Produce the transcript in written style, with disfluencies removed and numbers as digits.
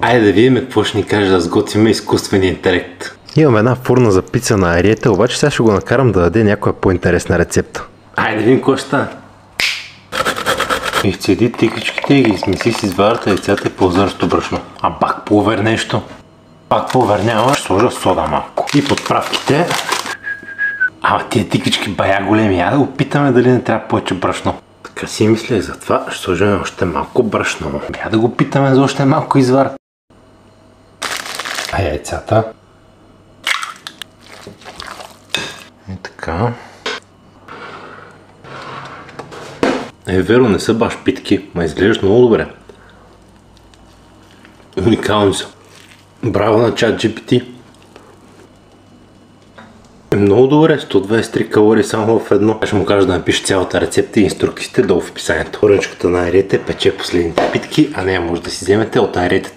Айде да видим какво ще ни каже да сготвим изкуствения интелект. Имам една фурна за пица на Ариета, обаче сега ще го накарам да даде някоя по-интересна рецепта. Айде да видим какво ще стане. Изцеди тикичките и ги измеси с изварата яйцата и ползърсто брашно. А пак повер нещо. Пак повернявам, ще сложа сода малко. И подправките. Ама тия тикички бая големи, я да опитаме дали не трябва повече брашно. Така си мислех, затова ще сложим още малко брашно. Я да го питаме за още малко извар. А яйцата. И така. Веро, не са баш питки, ма изглеждат много добре. Уникални са. Браво на ChatGPT. Много добре, 123 калории само в едно. Ще му кажа да напише цялата рецепта и инструкциите долу в описанието. Поръчката на Ариета пече последните питки, а нея може да си вземете от Ариета.